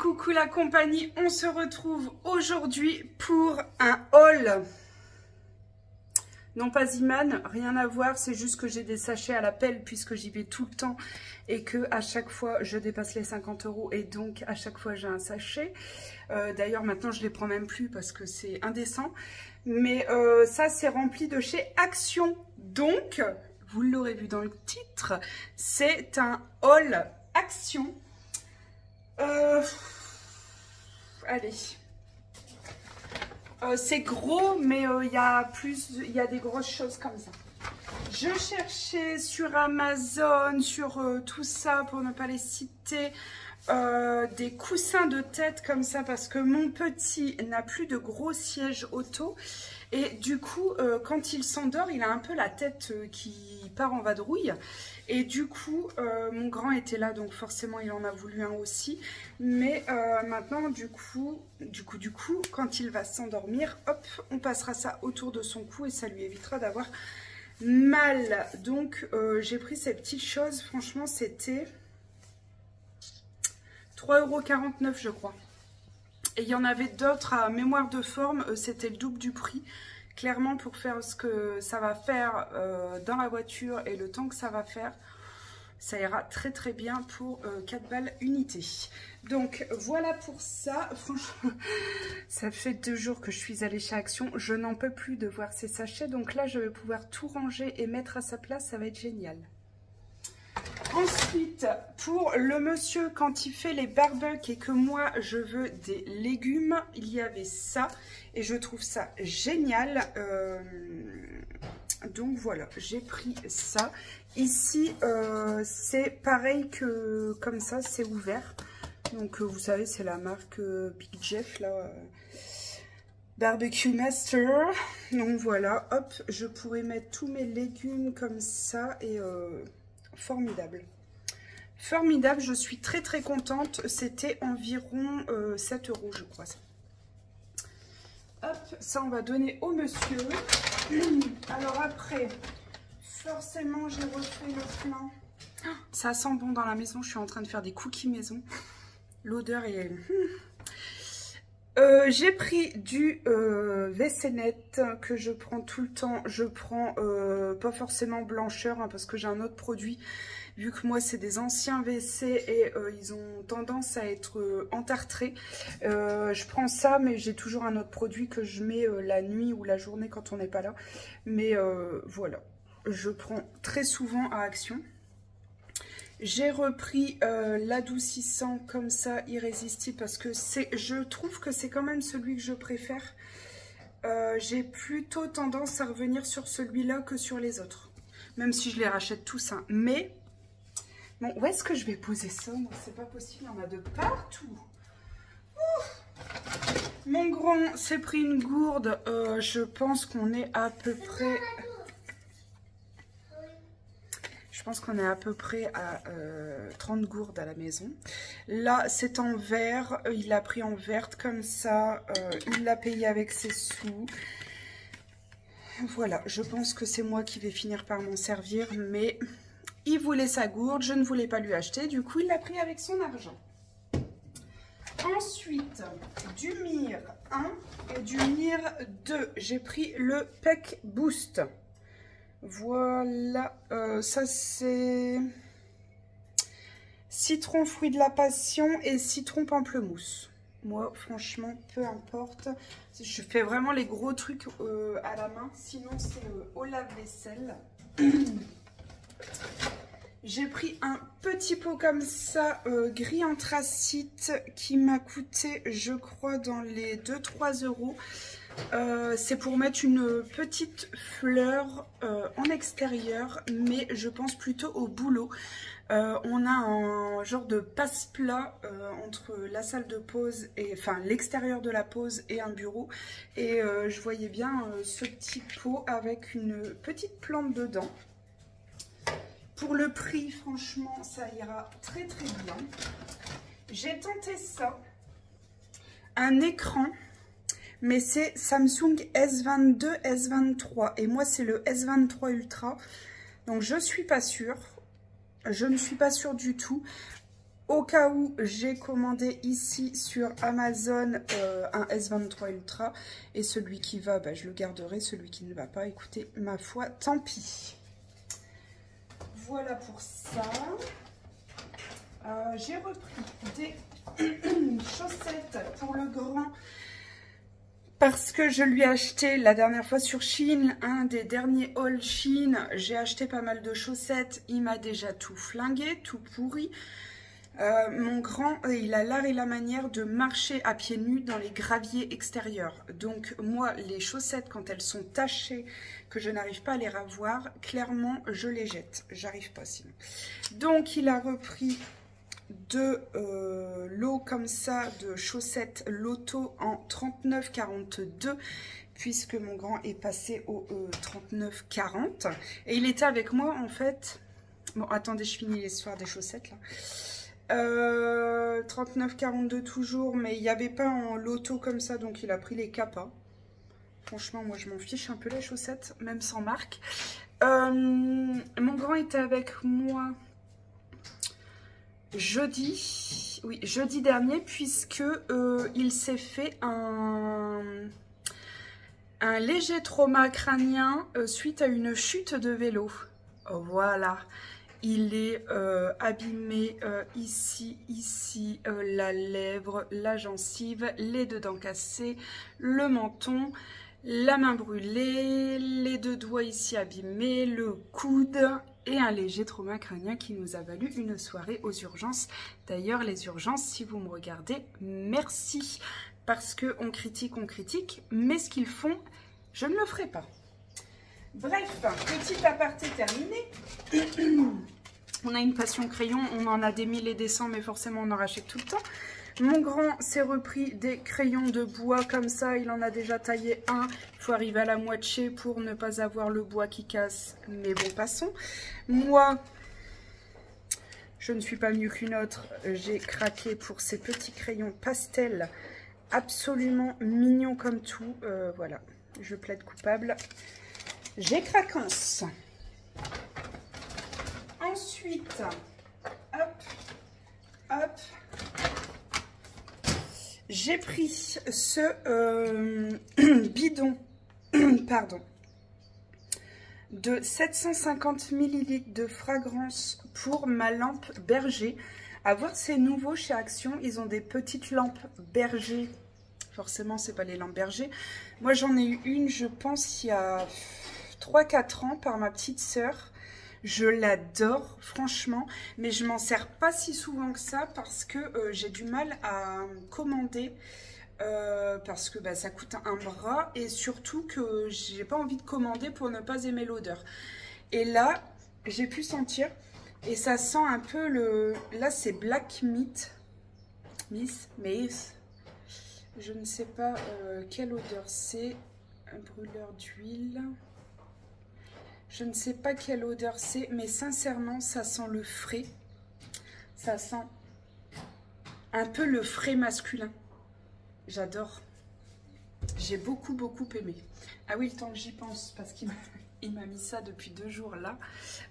coucou la compagnie, on se retrouve aujourd'hui pour un haul. Non pas Iman, rien à voir, c'est juste que j'ai des sachets à la pelle puisque j'y vais tout le temps et que à chaque fois je dépasse les 50 € et donc à chaque fois j'ai un sachet. D'ailleurs maintenant je les prends même plus parce que c'est indécent. Mais ça c'est rempli de chez Action. Donc, vous l'aurez vu dans le titre, c'est un haul Action. Allez. C'est gros, mais il y a des grosses choses comme ça. Je cherchais sur Amazon, sur tout ça, pour ne pas les citer, des coussins de tête comme ça, parce que mon petit n'a plus de gros sièges auto. Et du coup, quand il s'endort, il a un peu la tête qui part en vadrouille. Et du coup, mon grand était là, donc forcément, il en a voulu un aussi. Mais maintenant, du coup, quand il va s'endormir, hop, on passera ça autour de son cou et ça lui évitera d'avoir mal. Donc, j'ai pris ces petites choses. Franchement, c'était 3,49 € je crois. Et il y en avait d'autres à mémoire de forme, c'était le double du prix. Clairement, pour faire ce que ça va faire dans la voiture et le temps que ça va faire, ça ira très très bien pour 4 balles unité. Donc voilà pour ça. Franchement, ça fait 2 jours que je suis allée chez Action. Je n'en peux plus de voir ces sachets. Donc là, je vais pouvoir tout ranger et mettre à sa place. Ça va être génial. Ensuite, pour le monsieur, quand il fait les barbecues et que moi, je veux des légumes, il y avait ça. Et je trouve ça génial. Donc voilà, j'ai pris ça. Ici, c'est pareil que comme ça, c'est ouvert. Donc vous savez, c'est la marque Big Jeff, là. Barbecue Master. Donc voilà, hop, je pourrais mettre tous mes légumes comme ça et... formidable. Formidable, je suis très très contente. C'était environ 7 € je crois. Hop, ça on va donner au monsieur. Alors après, forcément j'ai refait le plein. Ça sent bon dans la maison, je suis en train de faire des cookies maison. L'odeur est... j'ai pris du Vessenet que je prends tout le temps. Je prends pas forcément blancheur hein, parce que j'ai un autre produit. Vu que moi c'est des anciens WC et ils ont tendance à être entartrés. Je prends ça mais j'ai toujours un autre produit que je mets la nuit ou la journée quand on n'est pas là. Mais voilà, je prends très souvent à Action. J'ai repris l'adoucissant comme ça, irrésistible, parce que je trouve que c'est quand même celui que je préfère. J'ai plutôt tendance à revenir sur celui-là que sur les autres. Même si je les rachète tous. Hein. Mais, bon, où est-ce que je vais poser ça? Moi, c'est pas possible, il y en a de partout. Ouh. Mon grand s'est pris une gourde. Je pense qu'on est à peu près... Je pense qu'on est à peu près à 30 gourdes à la maison. Là, c'est en vert. Il l'a pris en verte comme ça. Il l'a payé avec ses sous. Voilà, je pense que c'est moi qui vais finir par m'en servir. Mais il voulait sa gourde. Je ne voulais pas lui acheter. Du coup, il l'a pris avec son argent. Ensuite, du Mir 1 et du Mir 2. J'ai pris le Peck Boost. Voilà, ça c'est citron fruit de la passion et citron pamplemousse. Moi, franchement, peu importe. Je fais vraiment les gros trucs à la main. Sinon, c'est au lave-vaisselle. J'ai pris un petit pot comme ça, gris anthracite, qui m'a coûté, je crois, dans les 2-3 €. C'est pour mettre une petite fleur en extérieur, mais je pense plutôt au boulot. On a un genre de passe-plat entre la salle de pause et enfin l'extérieur de la pause et un bureau. Et je voyais bien ce petit pot avec une petite plante dedans. Pour le prix, franchement, ça ira très très bien. J'ai tenté ça. Un écran. Mais c'est Samsung S22, S23. Et moi, c'est le S23 Ultra. Donc, je suis pas sûre. Je ne suis pas sûre du tout. au cas où, j'ai commandé ici sur Amazon un S23 Ultra. Et celui qui va, bah, je le garderai. Celui qui ne va pas, écoutez, ma foi, tant pis. Voilà pour ça. J'ai repris des chaussettes pour le grand. Parce que je lui ai acheté la dernière fois sur Shein, un des derniers hauls Shein. J'ai acheté pas mal de chaussettes. Il m'a déjà tout flingué, tout pourri. Mon grand, il a l'art et la manière de marcher à pieds nus dans les graviers extérieurs. Donc moi, les chaussettes, quand elles sont tachées, que je n'arrive pas à les ravoir, clairement, je les jette. J'arrive pas sinon. Donc il a repris de lot comme ça de chaussettes Lotto en 39,42 puisque mon grand est passé au 39,40 et il était avec moi en fait. Bon, attendez, je finis l'histoire des chaussettes là. 39,42 toujours, mais il n'y avait pas en Lotto comme ça, donc il a pris les Kappa. Franchement, moi je m'en fiche un peu les chaussettes, même sans marque. Mon grand était avec moi jeudi, oui, jeudi dernier, puisque il s'est fait un léger trauma crânien suite à une chute de vélo. Oh, voilà, il est abîmé ici, la lèvre, la gencive, les deux dents cassées, le menton, la main brûlée, les deux doigts ici abîmés, le coude et un léger trauma crânien qui nous a valu une soirée aux urgences. D'ailleurs, les urgences, si vous me regardez, merci. Parce qu'on critique, mais ce qu'ils font, je ne le ferai pas. Bref, petit aparté terminé. On a une passion crayon, on en a des 1000 et des 100, mais forcément on en rachète tout le temps. Mon grand s'est repris des crayons de bois comme ça, il en a déjà taillé un. Il faut arriver à la moitié pour ne pas avoir le bois qui casse, mais bon, passons. Moi, je ne suis pas mieux qu'une autre, j'ai craqué pour ces petits crayons pastel absolument mignons comme tout. Voilà, je plaide coupable. J'ai craquance. Ensuite, hop, hop. J'ai pris ce bidon, pardon, de 750 ml de fragrance pour ma lampe Berger. À voir, c'est nouveau chez Action, ils ont des petites lampes Berger. Forcément, c'est pas les lampes Berger. Moi, j'en ai eu une, je pense, il y a 3-4 ans par ma petite sœur. Je l'adore, franchement, mais je m'en sers pas si souvent que ça parce que j'ai du mal à commander parce que bah, ça coûte un bras et surtout que j'ai pas envie de commander pour ne pas aimer l'odeur. Et là, j'ai pu sentir et ça sent un peu le... Là, c'est Black Meat. Je ne sais pas quelle odeur c'est. Un brûleur d'huile. Je ne sais pas quelle odeur c'est, mais sincèrement, ça sent le frais. Ça sent un peu le frais masculin. J'adore. J'ai beaucoup aimé. Ah oui, le temps que j'y pense, parce qu'il m'a mis ça depuis 2 jours là.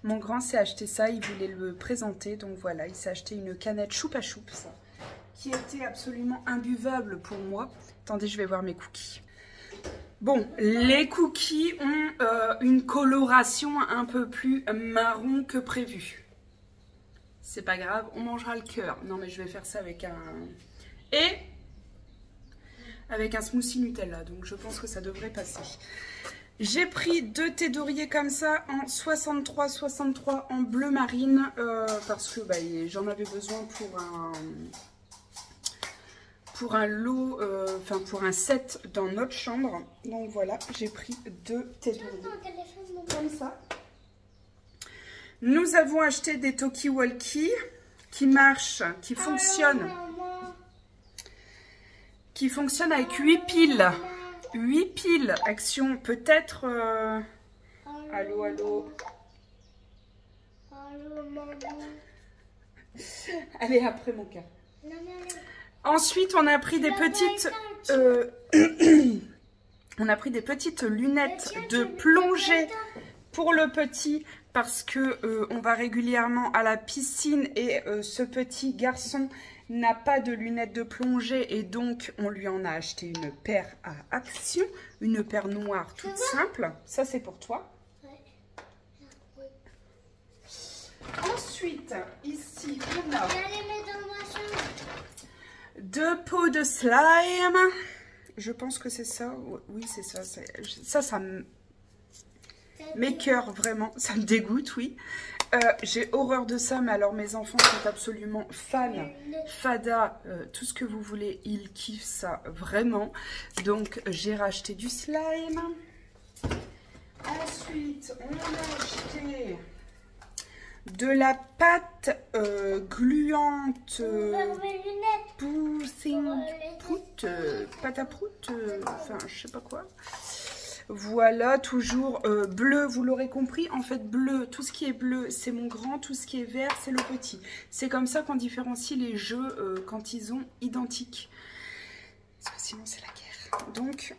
Mon grand s'est acheté ça, il voulait le présenter. Donc voilà, il s'est acheté une canette choupa choup, ça, qui était absolument imbuvable pour moi. Attendez, je vais voir mes cookies. Bon, les cookies ont une coloration un peu plus marron que prévu. C'est pas grave, on mangera le cœur. Non, mais je vais faire ça avec un... Et avec un smoothie Nutella, donc je pense que ça devrait passer. J'ai pris 2 thés d'oreiller comme ça en 63 en bleu marine parce que bah, j'en avais besoin pour un lot, enfin pour un set dans notre chambre. Donc voilà, j'ai pris 2 thés d'oreiller comme ça. Nous avons acheté des talkie-walkie qui marchent, qui fonctionnent avec 8 piles. 8 piles, Action, peut-être... Allô, allô. Allez, après mon cas. Ensuite, on a pris des petites... on a pris des petites lunettes de plongée pour le petit parce que on va régulièrement à la piscine et ce petit garçon n'a pas de lunettes de plongée et donc on lui en a acheté une paire à Action, une paire noire toute simple. Ça c'est pour toi. Ouais. Ensuite, ici on a J'allais mettre dans ma chambre. 2 pots de slime. Je pense que c'est ça. Oui, c'est ça. Ça m'écoeure vraiment. Ça me dégoûte, oui. J'ai horreur de ça, mais alors mes enfants sont absolument fans. Fada, tout ce que vous voulez, ils kiffent ça vraiment. Donc, j'ai racheté du slime. Ensuite, on a acheté de la pâte gluante. Pâte à prout, enfin je sais pas quoi. Voilà, toujours bleu, vous l'aurez compris, en fait bleu, tout ce qui est bleu c'est mon grand, tout ce qui est vert c'est le petit. C'est comme ça qu'on différencie les jeux quand ils sont identiques. Parce que sinon c'est la guerre. Donc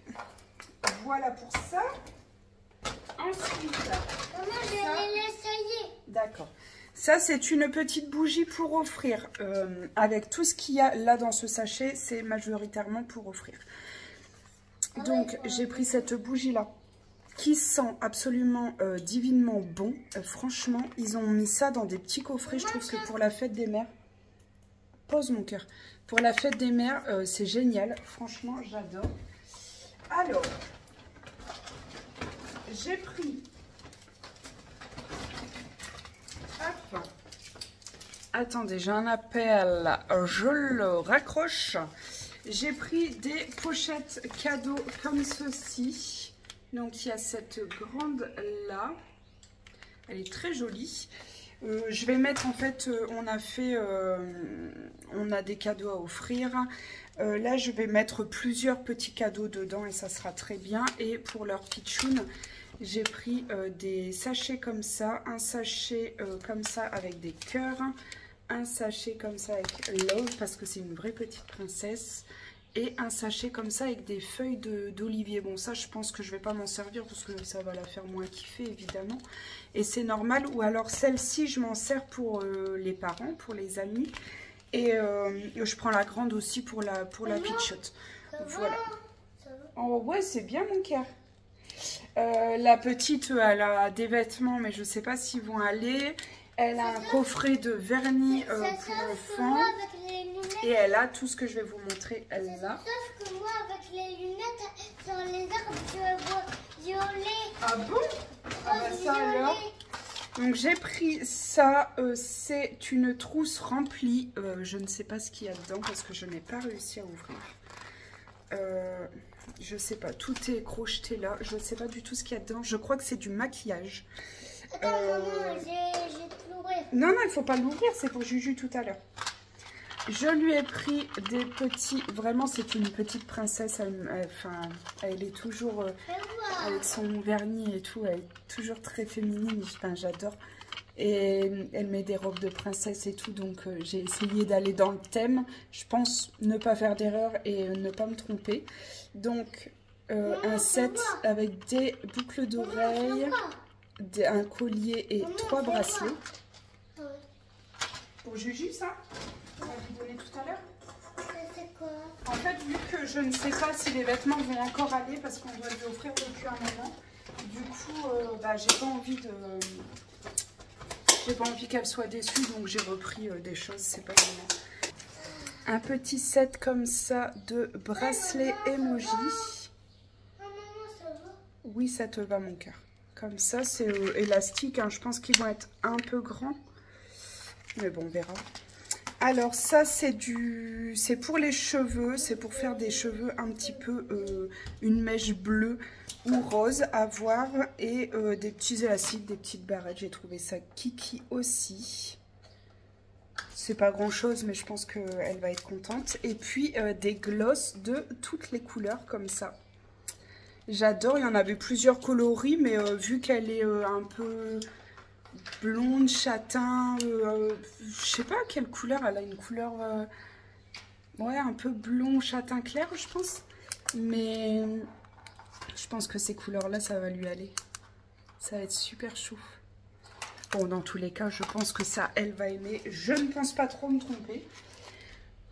voilà pour ça. Ensuite, Maman, je vais l'essayer. d'accord. Ça, c'est une petite bougie pour offrir. Avec tout ce qu'il y a là dans ce sachet, c'est majoritairement pour offrir. Donc, j'ai pris cette bougie-là qui sent absolument divinement bon. Franchement, ils ont mis ça dans des petits coffrets. Je trouve que pour la fête des mères... Pose mon cœur. Pour la fête des mères, c'est génial. Franchement, j'adore. Alors, j'ai pris... Hop. Attendez, j'ai un appel, je le raccroche. J'ai pris des pochettes cadeaux comme ceci. Donc il y a cette grande là. Elle est très jolie. Je vais mettre en fait, on a des cadeaux à offrir. Là je vais mettre plusieurs petits cadeaux dedans et ça sera très bien. Et pour leur pitchoun, j'ai pris des sachets comme ça, un sachet comme ça avec des cœurs, un sachet comme ça avec love parce que c'est une vraie petite princesse et un sachet comme ça avec des feuilles d'olivier. Bon ça je pense que je vais pas m'en servir parce que ça va la faire moins kiffer évidemment et c'est normal. Ou alors celle-ci je m'en sers pour les parents, pour les amis et je prends la grande aussi pour la pitchoute. Voilà. Oh ouais c'est bien mon cœur. La petite, elle a des vêtements, mais je ne sais pas s'ils vont aller. Elle a un coffret de vernis pour enfants. Et elle a tout ce que je vais vous montrer, elle l'a. Sauf que moi, avec les lunettes, sur les arbres, je vois violet. Ah bon? Ah bah ça alors. Donc j'ai pris ça, c'est une trousse remplie. Je ne sais pas ce qu'il y a dedans parce que je n'ai pas réussi à ouvrir. Je sais pas, tout est crocheté là. Je ne sais pas du tout ce qu'il y a dedans. Je crois que c'est du maquillage. Attends, maman, j'ai tout l'ouvrir. Non, non, il ne faut pas l'ouvrir, c'est pour Juju tout à l'heure. Je lui ai pris des petits... Vraiment, c'est une petite princesse. Elle est toujours avec son vernis et tout. Elle est toujours très féminine. Enfin, j'adore. Et elle met des robes de princesse et tout. Donc, j'ai essayé d'aller dans le thème. Je pense ne pas faire d'erreur et ne pas me tromper. Donc, un set avec des boucles d'oreilles, un collier et 3 bracelets. Pour Juju, ça? On va lui donner tout à l'heure. C'est quoi? En fait, vu que je ne sais pas si les vêtements vont encore aller parce qu'on doit lui offrir depuis un moment, du coup, j'ai pas envie de... J'ai pas envie qu'elle soit déçue, donc j'ai repris des choses, c'est pas évident. Un petit set comme ça de bracelets emoji. Maman, ça va? Oui, ça te va mon cœur. Comme ça, c'est élastique, hein. Je pense qu'ils vont être un peu grands. Mais bon, on verra. Alors ça, c'est pour les cheveux. C'est pour faire des cheveux un petit peu, une mèche bleue ou rose à voir. Et des petits élastiques, des petites barrettes. J'ai trouvé ça kiki aussi. C'est pas grand chose, mais je pense qu'elle va être contente. Et puis des glosses de toutes les couleurs comme ça. J'adore, il y en avait plusieurs coloris, mais vu qu'elle est un peu blonde, châtain, je sais pas quelle couleur, elle a une couleur, ouais, un peu blond, châtain clair, je pense. Mais je pense que ces couleurs-là, ça va lui aller. Ça va être super chou. Bon, dans tous les cas, je pense que ça, elle va aimer. Je ne pense pas trop me tromper.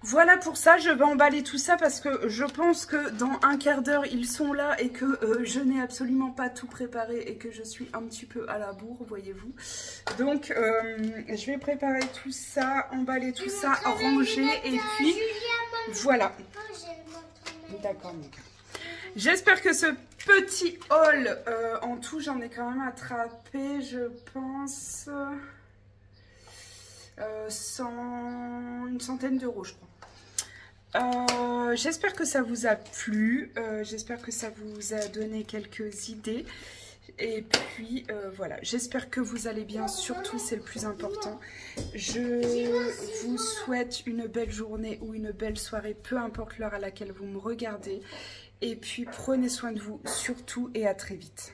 Voilà pour ça, je vais emballer tout ça parce que je pense que dans un quart d'heure, ils sont là et que je n'ai absolument pas tout préparé et que je suis un petit peu à la bourre, voyez-vous. Donc, je vais préparer tout ça, emballer tout ça, ranger et puis voilà. D'accord, mon cœur. J'espère que ce petit haul, en tout, j'en ai quand même attrapé, je pense, une centaine d'euros, je crois. J'espère que ça vous a plu, j'espère que ça vous a donné quelques idées et puis voilà, j'espère que vous allez bien, surtout c'est le plus important. Je vous souhaite une belle journée ou une belle soirée, peu importe l'heure à laquelle vous me regardez, et puis prenez soin de vous surtout et à très vite.